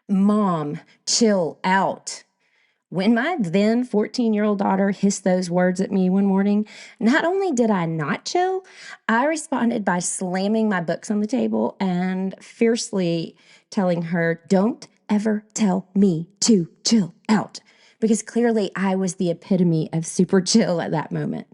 Mom, chill out. When my then 14-year-old daughter hissed those words at me one morning, not only did I not chill, I responded by slamming my books on the table and fiercely telling her, "Don't ever tell me to chill out," because clearly I was the epitome of super chill at that moment.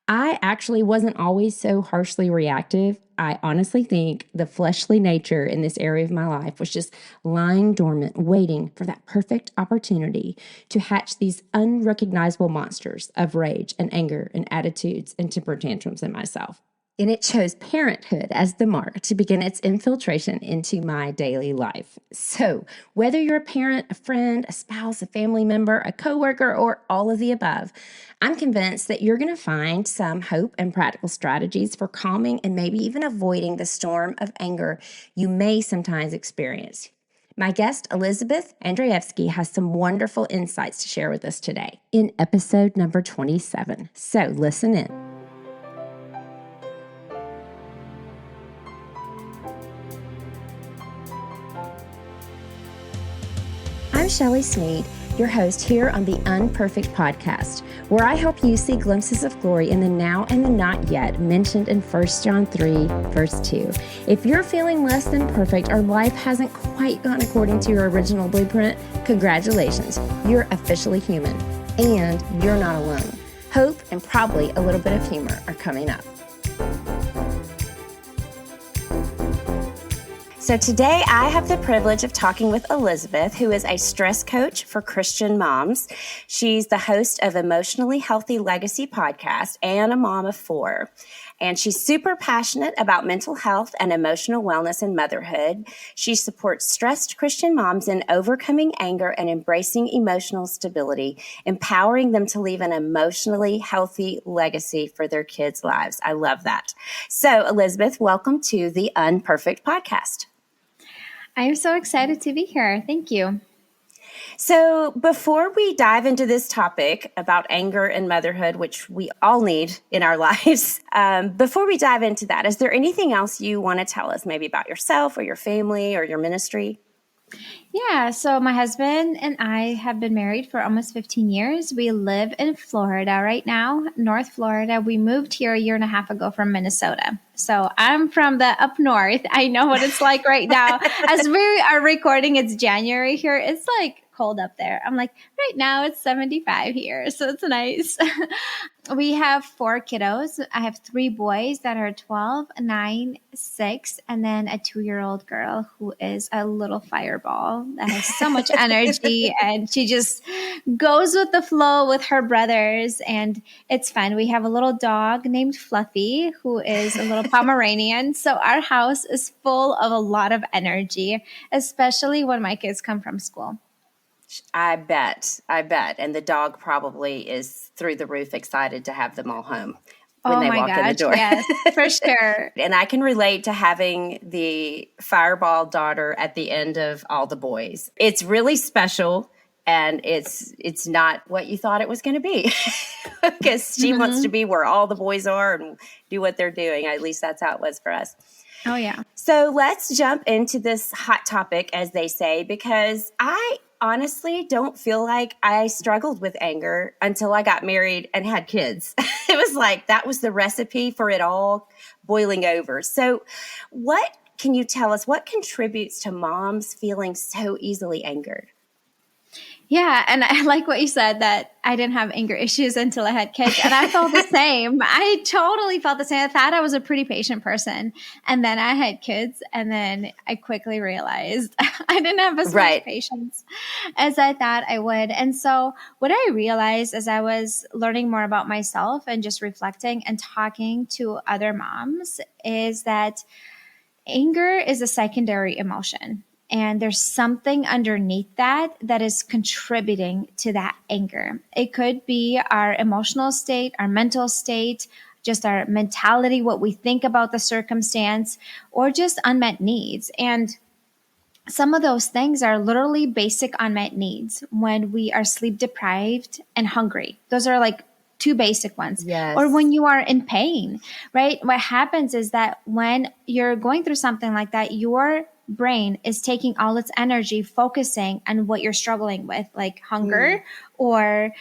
I actually wasn't always so harshly reactive. I honestly think the fleshly nature in this area of my life was just lying dormant, waiting for that perfect opportunity to hatch these unrecognizable monsters of rage and anger and attitudes and temper tantrums in myself. And it chose parenthood as the mark to begin its infiltration into my daily life. So, whether you're a parent, a friend, a spouse, a family member, a coworker, or all of the above, I'm convinced that you're going to find some hope and practical strategies for calming and maybe even avoiding the storm of anger you may sometimes experience. My guest, Elizabeth Andreevsky, has some wonderful insights to share with us today in episode number 27. So, listen in. I'm Shelley Sneed, your host here on the Unperfect Podcast, where I help you see glimpses of glory in the now and the not yet mentioned in 1 John 3, verse 2. If you're feeling less than perfect or life hasn't quite gone according to your original blueprint, congratulations, you're officially human, and you're not alone. Hope and probably a little bit of humor are coming up. So today I have the privilege of talking with Elizabeth, who is a stress coach for Christian moms. She's the host of Emotionally Healthy Legacy podcast and a mom of 4. And she's super passionate about mental health and emotional wellness in motherhood. She supports stressed Christian moms in overcoming anger and embracing emotional stability, empowering them to leave an emotionally healthy legacy for their kids' lives. I love that. So Elizabeth, welcome to the Unperfect Podcast. I'm so excited to be here. Thank you. So before we dive into this topic about anger and motherhood, which we all need in our lives, before we dive into that, is there anything else you want to tell us maybe about yourself or your family or your ministry? Yeah, so my husband and I have been married for almost 15 years. We live in Florida right now, North Florida. We moved here a year and a half ago from Minnesota. So I'm from the up north. I know what it's like right now. As we are recording, it's January here. It's like cold up there. I'm like, right now it's 75 here. So it's nice. We have 4 kiddos. I have 3 boys that are 12, 9, 6, and then a 2-year-old girl who is a little fireball that has so much energy and she just goes with the flow with her brothers. And it's fun. We have a little dog named Fluffy who is a little Pomeranian. So our house is full of a lot of energy, especially when my kids come from school. I bet. And the dog probably is through the roof excited to have them all home when they walk in the door. Yes, for sure. And I can relate to having the fireball daughter at the end of all the boys. It's really special, and it's not what you thought it was going to be because she wants to be where all the boys are and do what they're doing. At least that's how it was for us. Oh, yeah. So let's jump into this hot topic, as they say, because I honestly don't feel like I struggled with anger until I got married and had kids. It was like that was the recipe for it all boiling over. So what can you tell us? What contributes to moms feeling so easily angered? Yeah. And I like what you said, that I didn't have anger issues until I had kids. And I felt the same. I totally felt the same. I thought I was a pretty patient person. And then I had kids. And then I quickly realized I didn't have as much patience as I thought I would. And so what I realized as I was learning more about myself and just reflecting and talking to other moms is that anger is a secondary emotion. And there's something underneath that is contributing to that anger. It could be our emotional state, our mental state, just our mentality, what we think about the circumstance, or just unmet needs. And some of those things are literally basic unmet needs when we are sleep deprived and hungry. Those are like 2 basic ones. Yes. Or when you are in pain, right? What happens is that when you're going through something like that, your brain is taking all its energy focusing on what you're struggling with, like hunger or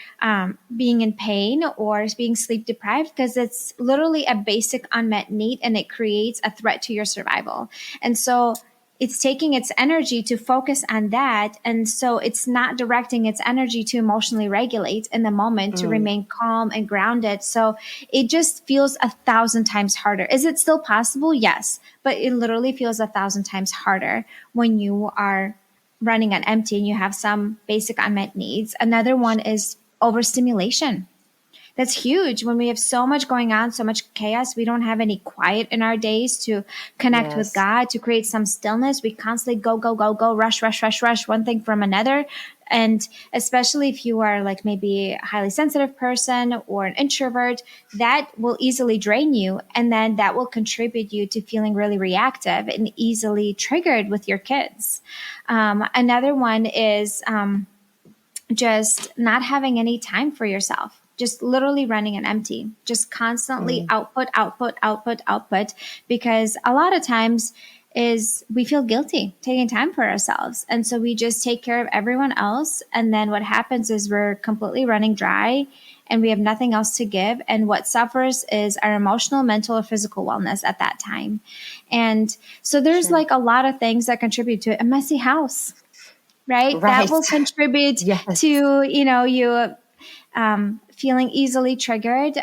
being in pain or being sleep deprived, because it's literally a basic unmet need and it creates a threat to your survival. And so it's taking its energy to focus on that. And so it's not directing its energy to emotionally regulate in the moment, to remain calm and grounded. So it just feels 1,000 times harder. Is it still possible? Yes. But it literally feels 1,000 times harder when you are running on empty and you have some basic unmet needs. Another one is overstimulation. That's huge. When we have so much going on, so much chaos, we don't have any quiet in our days to connect with God, to create some stillness. We constantly go, go, go, go, rush, rush, rush, rush, one thing from another. And especially if you are like maybe a highly sensitive person or an introvert, that will easily drain you. And then that will contribute you to feeling really reactive and easily triggered with your kids. Another one is just not having any time for yourself, just literally running on empty, just constantly output, output, output, output, because a lot of times is we feel guilty taking time for ourselves. And so we just take care of everyone else. And then what happens is we're completely running dry and we have nothing else to give. And what suffers is our emotional, mental, or physical wellness at that time. And so there's like a lot of things that contribute to it. A messy house, right? That will contribute to, you feeling easily triggered,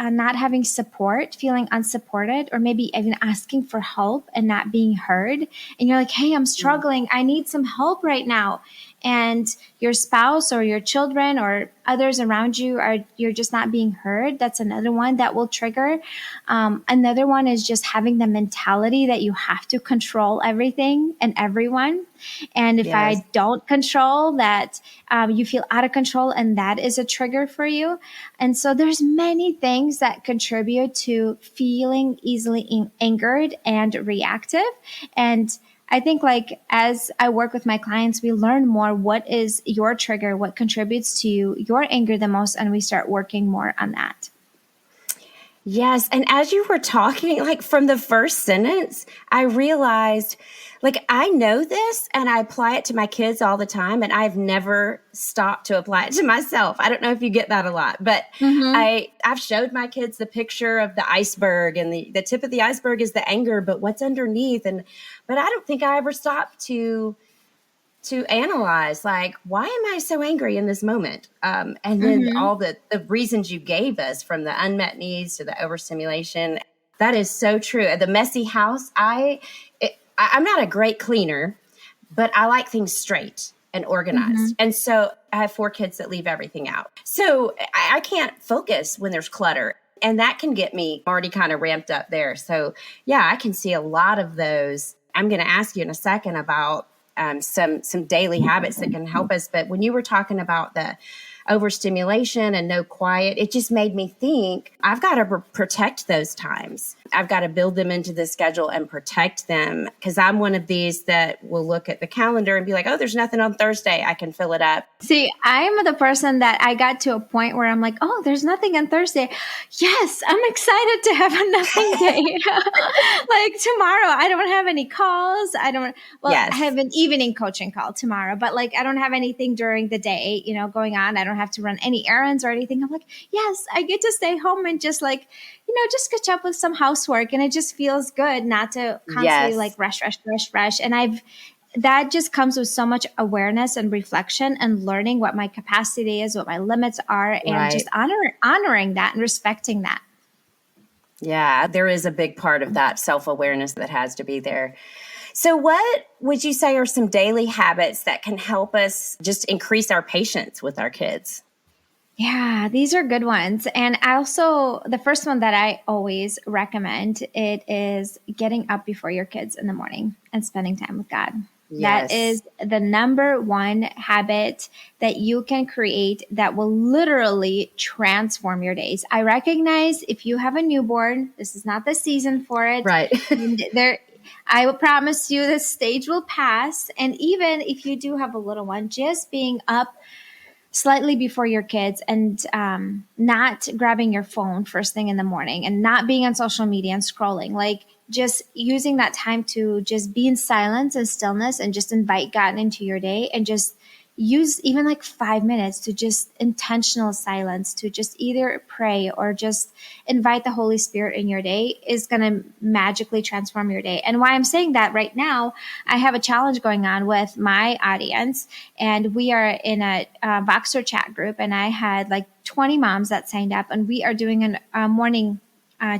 not having support, feeling unsupported, or maybe even asking for help and not being heard. And you're like, hey, I'm struggling. I need some help right now. And your spouse or your children or others around you you're just not being heard. That's another one that will trigger. Another one is just having the mentality that you have to control everything and everyone. And if I don't control that, you feel out of control, and that is a trigger for you. And so there's many things that contribute to feeling easily angered and reactive. And I think like as I work with my clients, we learn more what is your trigger, what contributes to your anger the most, and we start working more on that. Yes. And as you were talking, like from the first sentence, I realized like I know this and I apply it to my kids all the time, and I've never stopped to apply it to myself. I don't know if you get that a lot, but I've showed my kids the picture of the iceberg, and the tip of the iceberg is the anger, but what's underneath? But I don't think I ever stopped to analyze, like, why am I so angry in this moment? And then all the reasons you gave us, from the unmet needs to the overstimulation. That is so true. The messy house, I'm not a great cleaner, but I like things straight and organized. And so I have 4 kids that leave everything out. So I can't focus when there's clutter. And that can get me already kind of ramped up there. So yeah, I can see a lot of those. I'm going to ask you in a second about some daily habits that can help us. But when you were talking about the overstimulation and no quiet, it just made me think I've got to protect those times. I've got to build them into the schedule and protect them, because I'm one of these that will look at the calendar and be like, oh, there's nothing on Thursday. I can fill it up. See, I'm the person that I got to a point where I'm like, oh, there's nothing on Thursday. Yes, I'm excited to have a nothing day. Like tomorrow, I don't have any calls. I have an evening coaching call tomorrow, but like I don't have anything during the day, going on. I don't have to run any errands or anything. I'm like, yes, I get to stay home and just like, just catch up with some housework. And it just feels good not to constantly like rush. And that just comes with so much awareness and reflection and learning what my capacity is, what my limits are, and just honoring that and respecting that. Yeah, there is a big part of that self-awareness that has to be there. So what would you say are some daily habits that can help us just increase our patience with our kids? Yeah, these are good ones. And also, the first one that I always recommend, it is getting up before your kids in the morning and spending time with God. That is the number one habit that you can create that will literally transform your days. I recognize if you have a newborn, this is not the season for it. Right. I will promise you this stage will pass. And even if you do have a little one, just being up slightly before your kids, and not grabbing your phone first thing in the morning and not being on social media and scrolling, like just using that time to just be in silence and stillness and just invite God into your day, and just use even like 5 minutes to just intentional silence, to just either pray or just invite the Holy Spirit in your day, is going to magically transform your day. And why I'm saying that right now, I have a challenge going on with my audience, and we are in a Voxer chat group, and I had like 20 moms that signed up, and we are doing a morning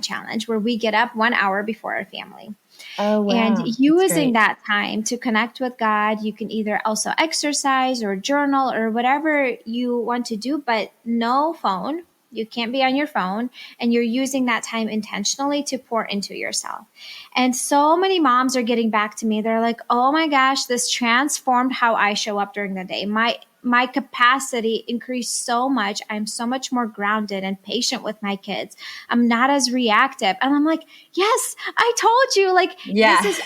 challenge where we get up 1 hour before our family. Oh, And wow. That's using great. that time to connect with God, you can either also exercise or journal or whatever you want to do, but no phone. You can't be on your phone, and you're using that time intentionally to pour into yourself. And so many moms are getting back to me. They're like, "Oh my gosh, this transformed how I show up during the day. My capacity increased so much. I'm so much more grounded and patient with my kids. I'm not as reactive." And I'm like, "Yes, I told you." Like, this Yeah. is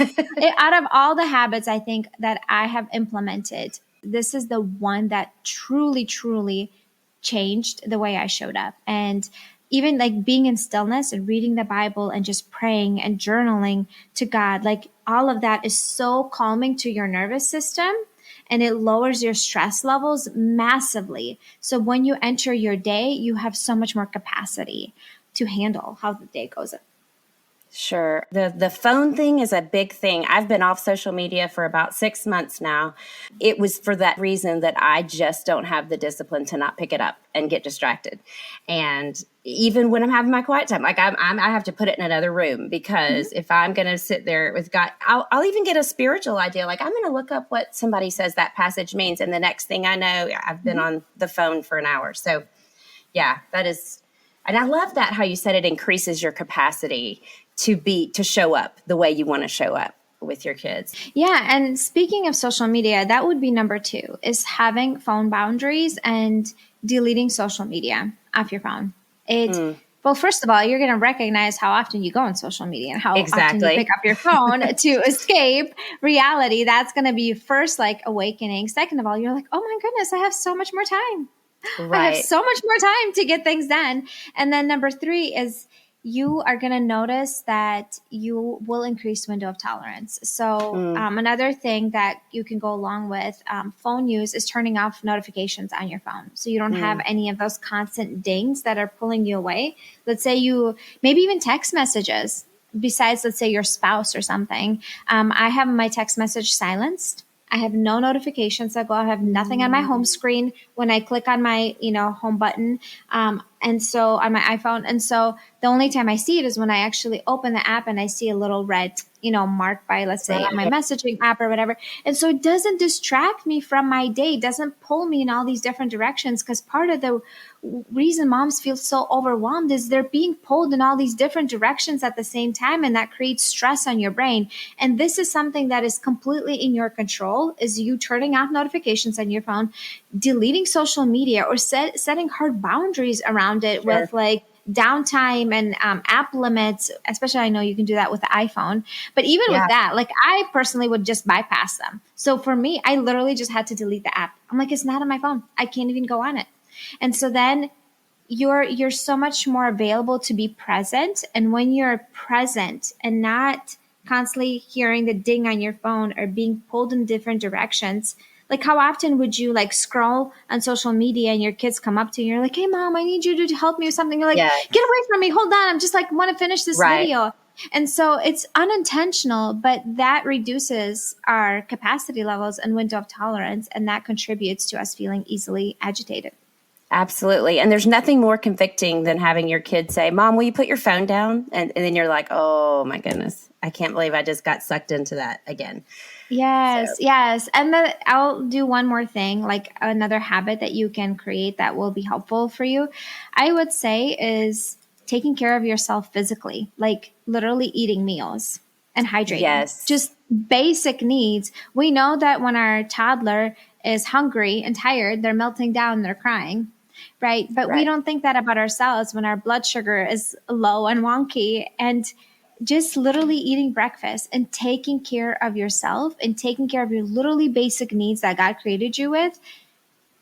out of all the habits I think that I have implemented, this is the one that truly, truly changed the way I showed up. And even like being in stillness and reading the Bible and just praying and journaling to God, like all of that is so calming to your nervous system, and it lowers your stress levels massively. So when you enter your day, you have so much more capacity to handle how the day goes. Sure. The phone thing is a big thing. I've been off social media for about 6 months now. It was for that reason that I just don't have the discipline to not pick it up and get distracted. And even when I'm having my quiet time, like I have to put it in another room, because if I'm going to sit there with God, I'll even get a spiritual idea. Like, I'm going to look up what somebody says that passage means. And the next thing I know, I've been on the phone for an hour. So yeah, that is, and I love that how you said it increases your capacity to show up the way you want to show up with your kids. Yeah, and speaking of social media, that would be number 2, is having phone boundaries and deleting social media off your phone. Well, first of all, you're going to recognize how often you go on social media and how often you pick Exactly. up your phone to escape reality. That's going to be your first like awakening. Second of all, you're like, "Oh my goodness, I have so much more time. I have Right. so much more time to get things done." And then number 3 is you are going to notice that you will increase window of tolerance. So another thing that you can go along with phone use is turning off notifications on your phone, so you don't have any of those constant dings that are pulling you away. Let's say you maybe even text messages, besides let's say your spouse or something. I have my text message silenced. I have no notifications that go. I have nothing on my home screen when I click on my, home button. And so on my iPhone. And so the only time I see it is when I actually open the app and I see a little red, marked by, let's say, my Right. messaging app or whatever. And so it doesn't distract me from my day, doesn't pull me in all these different directions. Because part of the reason moms feel so overwhelmed is they're being pulled in all these different directions at the same time. And that creates stress on your brain. And this is something that is completely in your control, is you turning off notifications on your phone, deleting social media, or setting hard boundaries around it Sure. with like downtime and app limits. Especially, I know you can do that with the iPhone, but even with Yeah. that, like I personally would just bypass them. So for me, I literally just had to delete the app. I'm like, it's not on my phone. I can't even go on it. And so then you're so much more available to be present. And when you're present and not constantly hearing the ding on your phone or being pulled in different directions, like how often would you like scroll on social media and your kids come up to you and you're like, "Hey mom, I need you to help me with something." You're like, Yeah. "Get away from me, hold on, I'm just like want to finish this Right. video." And so it's unintentional, but that reduces our capacity levels and window of tolerance, and that contributes to us feeling easily agitated. Absolutely. And there's nothing more convicting than having your kid say, "Mom, will you put your phone down?" And then you're like, "Oh my goodness, I can't believe I just got sucked into that again." Yes, So, yes. And then I'll do one more thing, like another habit that you can create that will be helpful for you. I would say is taking care of yourself physically, like literally eating meals and hydrating. yes. Just basic needs. We know that when our toddler is hungry and tired, they're melting down, they're crying. Right. But we Right. don't think that about ourselves when our blood sugar is low and wonky. And just literally eating breakfast and taking care of yourself and taking care of your literally basic needs that God created you with,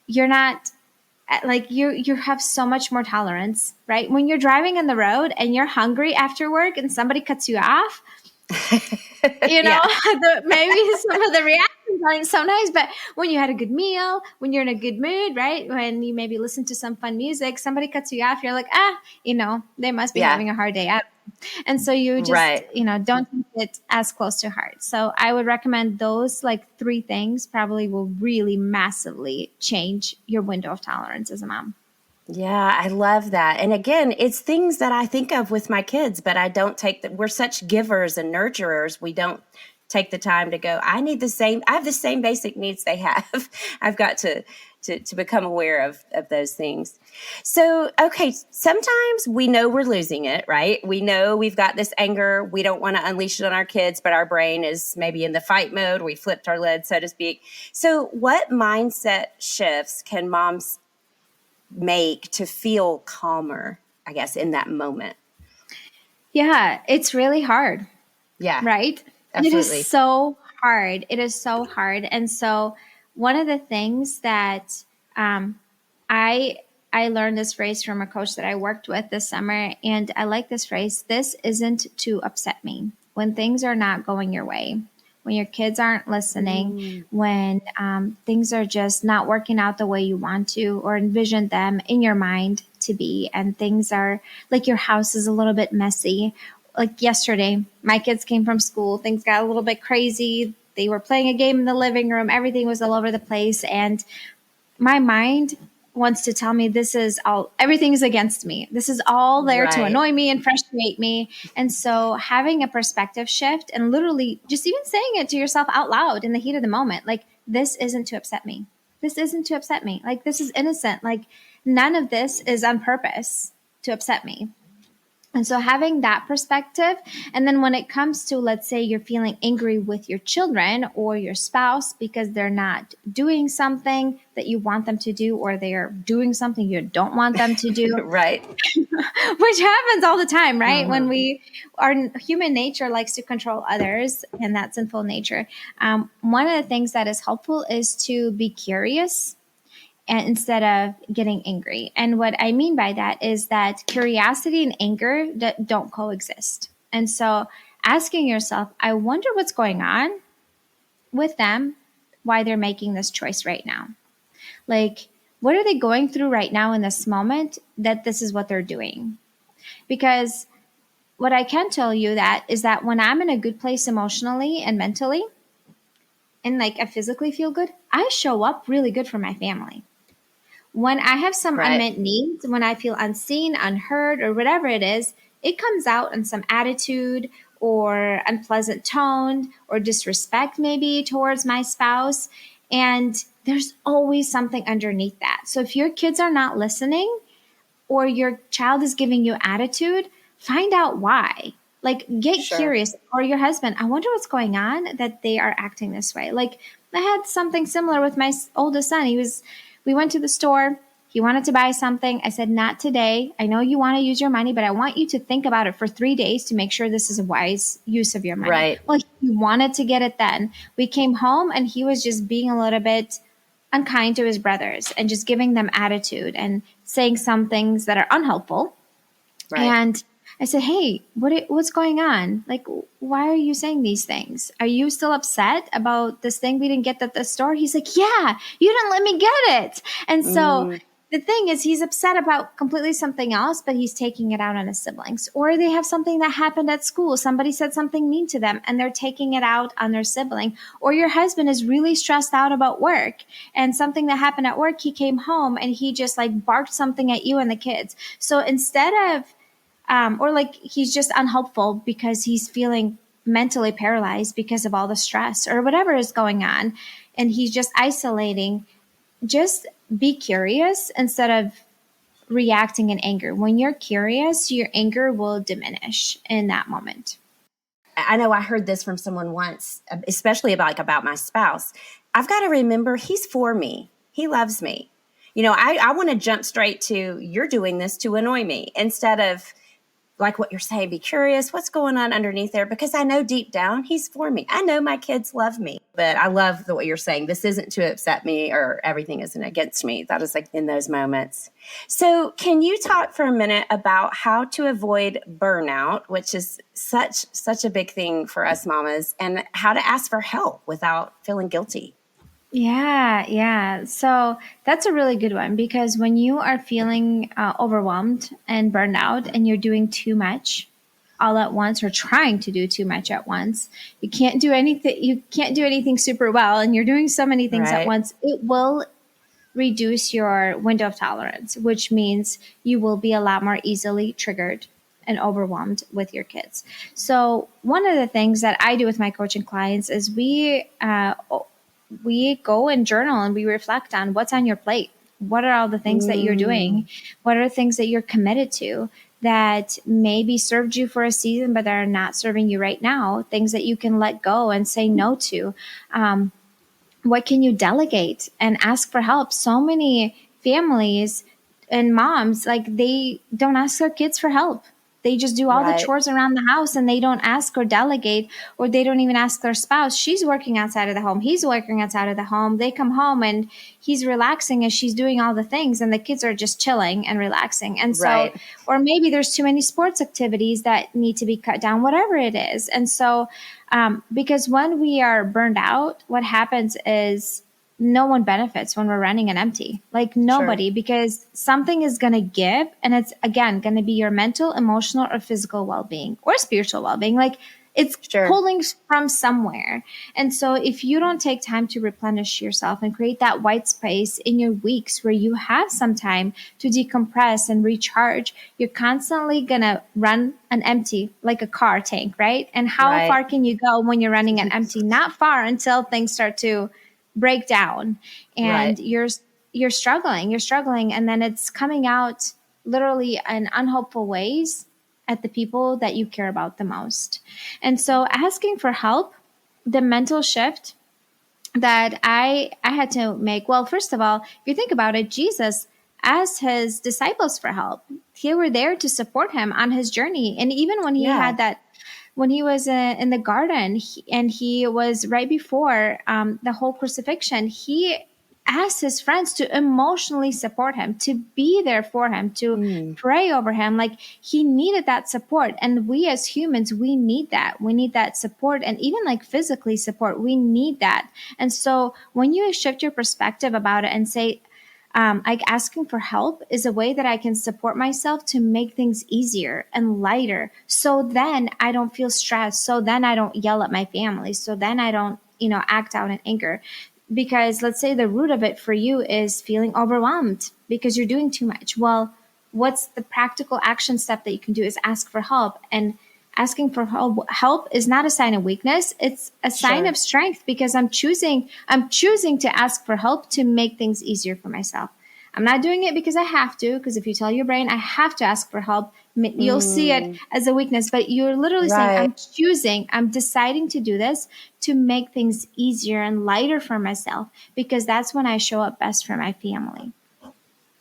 you're not like you have so much more tolerance, right? When you're driving on the road and you're hungry after work and somebody cuts you off, Yeah. maybe some of the reactions aren't so nice, but when you had a good meal, when you're in a good mood, right? When you maybe listen to some fun music, somebody cuts you off, you're like, they must be Yeah. having a hard day out. And so you just, Right. don't take it as close to heart. So I would recommend those like 3 things probably will really massively change your window of tolerance as a mom. Yeah, I love that. And again, it's things that I think of with my kids, but I don't take that. We're such givers and nurturers. We don't take the time to go, I have the same basic needs they have. I've got to become aware of those things. So, okay, sometimes we know we're losing it, right? We know we've got this anger. We don't want to unleash it on our kids, but our brain is maybe in the fight mode. We flipped our lid, so to speak. So, what mindset shifts can moms make to feel calmer, I guess, in that moment? Yeah, it's really hard, Yeah, right? It is absolutely. so hard. It is so hard. And so one of the things that I I learned this phrase from a coach that I worked with this summer, and I like this phrase. This isn't to upset me. When things are not going your way, when your kids aren't listening, Mm, when things are just not working out the way you want to or envision them in your mind to be, and things are like your house is a little bit messy. Like yesterday, my kids came from school, things got a little bit crazy. They were playing a game in the living room, everything was all over the place. And my mind wants to tell me everything is against me. This is all there to right. annoy me and frustrate me. And so having a perspective shift and literally just even saying it to yourself out loud in the heat of the moment, like, this isn't to upset me. This isn't to upset me. Like, this is innocent. Like, none of this is on purpose to upset me. And so having that perspective, and then when it comes to, let's say you're feeling angry with your children or your spouse because they're not doing something that you want them to do, or they're doing something you don't want them to do, Right. which happens all the time, right? When Mhm. our human nature likes to control others, and that sinful nature. One of the things that is helpful is to be curious and instead of getting angry. And what I mean by that is that curiosity and anger don't coexist. And so asking yourself, I wonder what's going on with them, why they're making this choice right now. Like, what are they going through right now in this moment that this is what they're doing? Because what I can tell you that is that when I'm in a good place emotionally and mentally, and like I physically feel good, I show up really good for my family. When I have some Right. unmet needs, when I feel unseen, unheard, or whatever it is, it comes out in some attitude or unpleasant tone or disrespect, maybe towards my spouse. And there's always something underneath that. So if your kids are not listening or your child is giving you attitude, find out why. Like, get Sure. curious. Or your husband, I wonder what's going on that they are acting this way. Like, I had something similar with my oldest son. We went to the store. He wanted to buy something. I said, not today. I know you want to use your money, but I want you to think about it for 3 days to make sure this is a wise use of your money. Right. Well, he wanted to get it then. We came home and he was just being a little bit unkind to his brothers and just giving them attitude and saying some things that are unhelpful. Right. And I said, "Hey, what's going on? Like, why are you saying these things? Are you still upset about this thing we didn't get at the store?" He's like, "Yeah, you didn't let me get it." And so Mm, the thing is, he's upset about completely something else, but he's taking it out on his siblings. Or they have something that happened at school. Somebody said something mean to them, and they're taking it out on their sibling. Or your husband is really stressed out about work, and something that happened at work, he came home and he just like barked something at you and the kids. So instead of or like he's just unhelpful because he's feeling mentally paralyzed because of all the stress or whatever is going on, and he's just isolating. Just be curious instead of reacting in anger. When you're curious, your anger will diminish in that moment. I know I heard this from someone once, especially about my spouse. I've got to remember he's for me. He loves me. I want to jump straight to, you're doing this to annoy me, instead of, like what you're saying, be curious, what's going on underneath there? Because I know deep down he's for me. I know my kids love me, but I love what you're saying. This isn't to upset me or everything isn't against me. That is like in those moments. So can you talk for a minute about how to avoid burnout, which is such a big thing for us mamas, and how to ask for help without feeling guilty? Yeah. So that's a really good one because when you are feeling overwhelmed and burned out and you're doing too much all at once or trying to do too much at once, you can't do anything. You can't do anything super well, and you're doing so many things at Right. once. It will reduce your window of tolerance, which means you will be a lot more easily triggered and overwhelmed with your kids. So one of the things that I do with my coaching clients is we go and journal and we reflect on what's on your plate. What are all the things that you're doing? What are the things that you're committed to that maybe served you for a season, but are not serving you right now? Things that you can let go and say no to. What can you delegate and ask for help? So many families and moms, like they don't ask their kids for help. They just do all the Right. chores around the house and they don't ask or delegate, or they don't even ask their spouse. She's working outside of the home. He's working outside of the home. They come home and he's relaxing as she's doing all the things, and the kids are just chilling and relaxing. And so, Right. or maybe there's too many sports activities that need to be cut down, whatever it is. And so, because when we are burned out, what happens is no one benefits when we're running an empty, like nobody, Sure. because something is going to give. And it's again going to be your mental, emotional, or physical well being or spiritual well being. Like it's Sure. pulling from somewhere. And so if you don't take time to replenish yourself and create that white space in your weeks where you have some time to decompress and recharge, you're constantly going to run an empty like a car tank, right? And how Right. far can you go when you're running an empty? Not far until things start to break down and Right. you're struggling, and then it's coming out literally in unhopeful ways at the people that you care about the most. And so asking for help, the mental shift that I had to make. Well, first of all, if you think about it, Jesus asked his disciples for help. They were there to support him on his journey. And even when he Yeah. had that, when he was in the garden and he was right before the whole crucifixion, he asked his friends to emotionally support him, to be there for him, to Mm. pray over him. Like he needed that support. And we as humans, we need that. We need that support, and even like physically support, we need that. And so when you shift your perspective about it and say, like asking for help is a way that I can support myself to make things easier and lighter. So then I don't feel stressed. So then I don't yell at my family. So then I don't, act out in anger. Because let's say the root of it for you is feeling overwhelmed because you're doing too much. Well, what's the practical action step that you can do is ask for help. And asking for help is not a sign of weakness. It's a sign Sure. of strength because I'm choosing to ask for help to make things easier for myself. I'm not doing it because I have to, because if you tell your brain I have to ask for help, you'll see it Mm. as a weakness, but you're literally saying Right. I'm deciding to do this to make things easier and lighter for myself, because that's when I show up best for my family.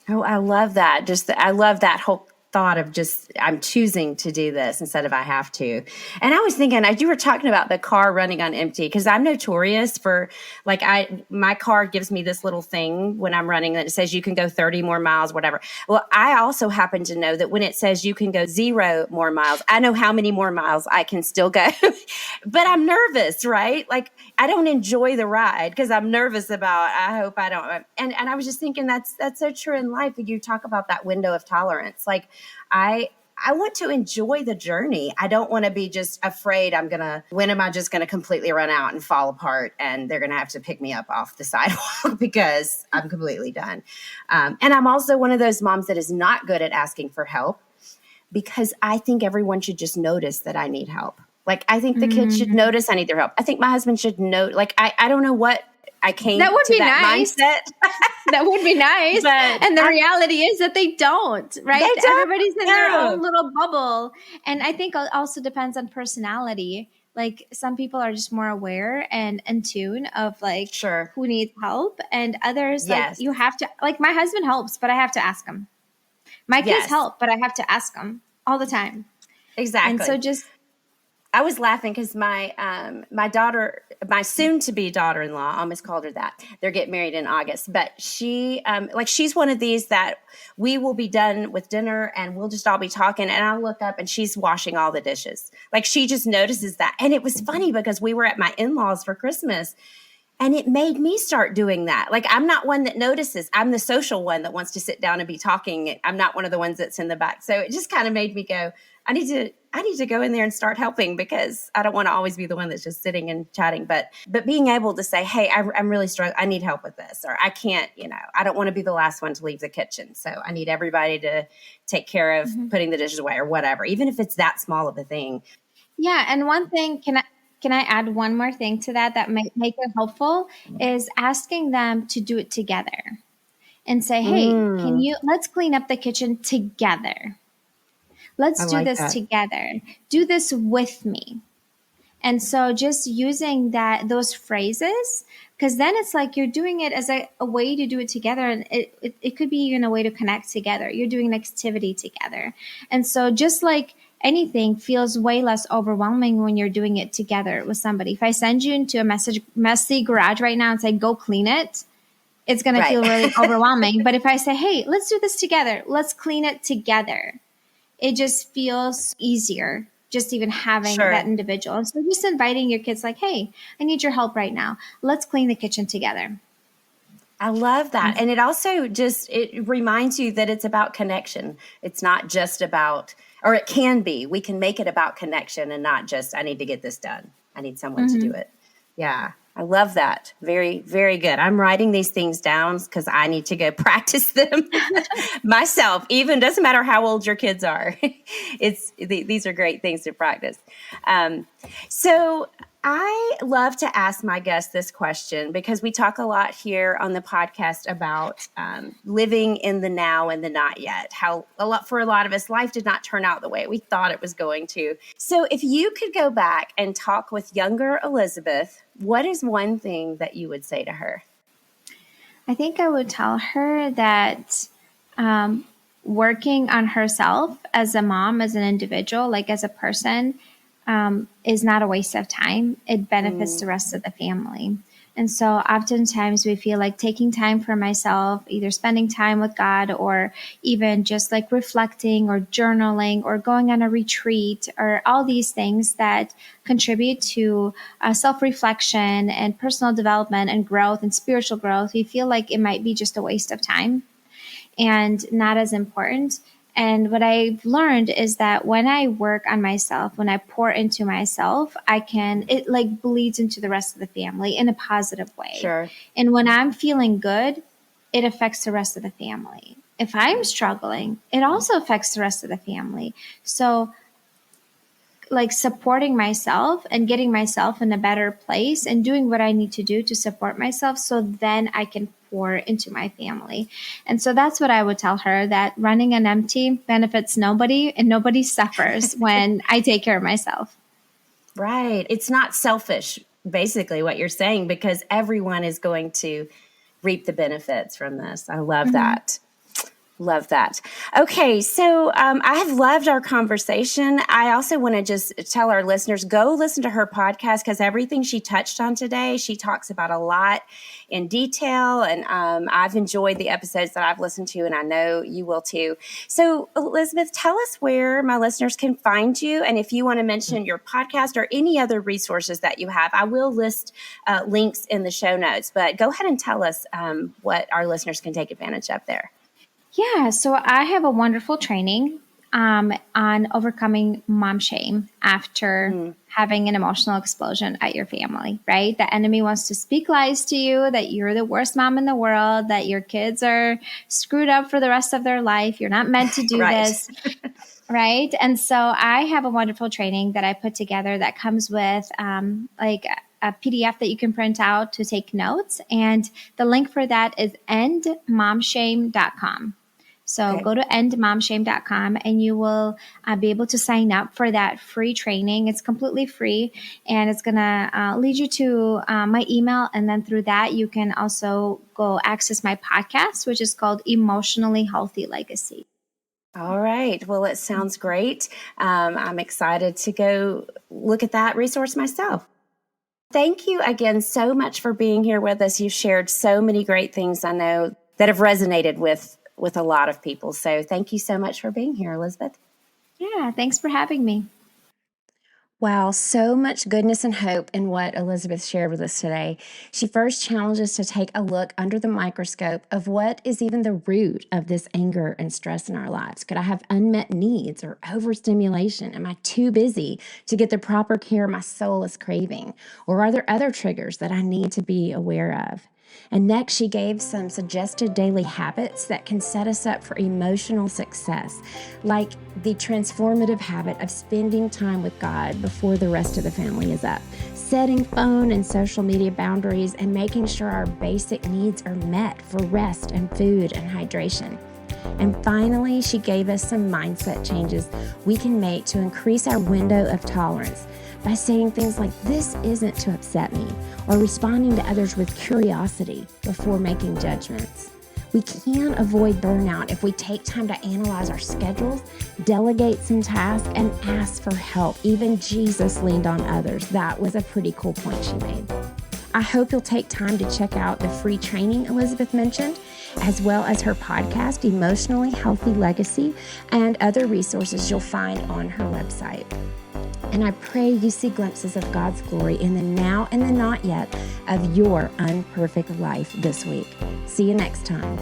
Oh, I love that. I love that whole thought of just, I'm choosing to do this instead of I have to. And I was thinking, as you were talking about the car running on empty, because I'm notorious for like, my car gives me this little thing when I'm running that it says you can go 30 more miles, whatever. Well, I also happen to know that when it says you can go 0 more miles, I know how many more miles I can still go, but I'm nervous, right? Like I don't enjoy the ride because I'm nervous about, I hope I don't. And I was just thinking that's so true in life. When you talk about that window of tolerance, like I want to enjoy the journey. I don't want to be just afraid when am I just going to completely run out and fall apart and they're going to have to pick me up off the sidewalk because I'm completely done. And I'm also one of those moms that is not good at asking for help because I think everyone should just notice that I need help. Like, I think the kids should Mm. notice I need their help. I think my husband should know. Like, I don't know what I came That would to be that nice. mindset. That would be nice. But And the reality is that they don't, right? they don't Everybody's in their know. own little bubble. And I think it also depends on personality. Like some people are just more aware and in tune of like Sure. who needs help, and others like Yes. you have to, like my husband helps, but I have to ask him. My kids Yes. help, but I have to ask them all the time. Exactly. And so just I was laughing because my daughter, my soon to be daughter in law, I almost called her that. They're getting married in August, but she she's one of these that we will be done with dinner and we'll just all be talking, and I'll look up and she's washing all the dishes. Like she just notices that, and it was funny because we were at my in-laws for Christmas. And it made me start doing that. Like, I'm not one that notices. I'm the social one that wants to sit down and be talking. I'm not one of the ones that's in the back. So it just kind of made me go, I need to go in there and start helping, because I don't want to always be the one that's just sitting and chatting. But being able to say, hey, I'm really struggling. I need help with this, or I can't, I don't want to be the last one to leave the kitchen. So I need everybody to take care of putting the dishes away or whatever, even if it's that small of a thing. yeah, and one thing, can I add one more thing to that might make it helpful, is asking them to do it together and say, hey, let's clean up the kitchen together. I Let's do like this that. together. Do this with me. And so just using those phrases, because then it's like you're doing it as a way to do it together. And it could be even a way to connect together. You're doing an activity together. And so just like anything feels way less overwhelming when you're doing it together with somebody. If I send you into a messy garage right now and say, go clean it, it's going to feel really overwhelming. But if I say, hey, let's do this together, let's clean it together, it just feels easier, just even having that individual. And so just inviting your kids like, hey, I need your help right now. Let's clean the kitchen together. I love that. And it also it reminds you that it's about connection. It's not just about, or it can be, we can make it about connection and not just, I need to get this done. I need someone to do it. Yeah. I love that. Very, very good. I'm writing these things down because I need to go practice them myself. Even doesn't matter how old your kids are. These are great things to practice. So I love to ask my guests this question because we talk a lot here on the podcast about living in the now and the not yet. How for a lot of us, life did not turn out the way we thought it was going to. So if you could go back and talk with younger Elizabeth, what is one thing that you would say to her? I think I would tell her that working on herself as a mom, as an individual, like as a person, is not a waste of time. It benefits the rest of the family. And so oftentimes we feel like taking time for myself, either spending time with God or even just like reflecting or journaling or going on a retreat or all these things that contribute to self-reflection and personal development and growth and spiritual growth. We feel like it might be just a waste of time and not as important. And what I've learned is that when I work on myself, when I pour into myself, it like bleeds into the rest of the family in a positive way. Sure. And when I'm feeling good, it affects the rest of the family. If I'm struggling, it also affects the rest of the family. So like supporting myself and getting myself in a better place and doing what I need to do to support myself so then I can pour into my family. And so that's what I would tell her, that running on empty benefits nobody and nobody suffers when I take care of myself. Right. It's not selfish, basically what you're saying, because everyone is going to reap the benefits from this. I love that. Love that. Okay, so I have loved our conversation. I also want to just tell our listeners, go listen to her podcast because everything she touched on today, she talks about a lot in detail. And I've enjoyed the episodes that I've listened to, and I know you will too. So Elizabeth, tell us where my listeners can find you. And if you want to mention your podcast or any other resources that you have, I will list links in the show notes. But go ahead and tell us what our listeners can take advantage of there. Yeah, so I have a wonderful training on overcoming mom shame after having an emotional explosion at your family, right? The enemy wants to speak lies to you that you're the worst mom in the world, that your kids are screwed up for the rest of their life. You're not meant to do this, right? And so I have a wonderful training that I put together that comes with like a PDF that you can print out to take notes. And the link for that is endmomshame.com. So go to endmomshame.com and you will be able to sign up for that free training. It's completely free and it's going to lead you to my email. And then through that, you can also go access my podcast, which is called Emotionally Healthy Legacy. All right. Well, it sounds great. I'm excited to go look at that resource myself. Thank you again so much for being here with us. You've shared so many great things I know that have resonated with a lot of people. So thank you so much for being here, Elizabeth. Yeah, thanks for having me. Wow, so much goodness and hope in what Elizabeth shared with us today. She first challenged us to take a look under the microscope of what is even the root of this anger and stress in our lives. Could I have unmet needs or overstimulation? Am I too busy to get the proper care my soul is craving? Or are there other triggers that I need to be aware of? And next, she gave some suggested daily habits that can set us up for emotional success, like the transformative habit of spending time with God before the rest of the family is up, setting phone and social media boundaries, and making sure our basic needs are met for rest and food and hydration. And finally, she gave us some mindset changes we can make to increase our window of tolerance by saying things like, "This isn't to upset me," or responding to others with curiosity before making judgments. We can avoid burnout if we take time to analyze our schedules, delegate some tasks, and ask for help. Even Jesus leaned on others. That was a pretty cool point she made. I hope you'll take time to check out the free training Elizabeth mentioned, as well as her podcast, Emotionally Healthy Legacy, and other resources you'll find on her website. And I pray you see glimpses of God's glory in the now and the not yet of your unperfect life this week. See you next time.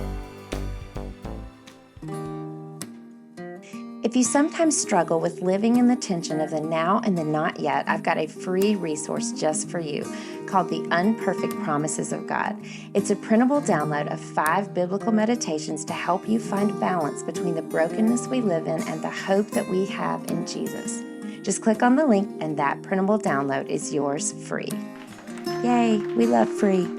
If you sometimes struggle with living in the tension of the now and the not yet, I've got a free resource just for you called The Unperfect Promises of God. It's a printable download of 5 biblical meditations to help you find balance between the brokenness we live in and the hope that we have in Jesus. Just click on the link and that printable download is yours free. Yay, we love free.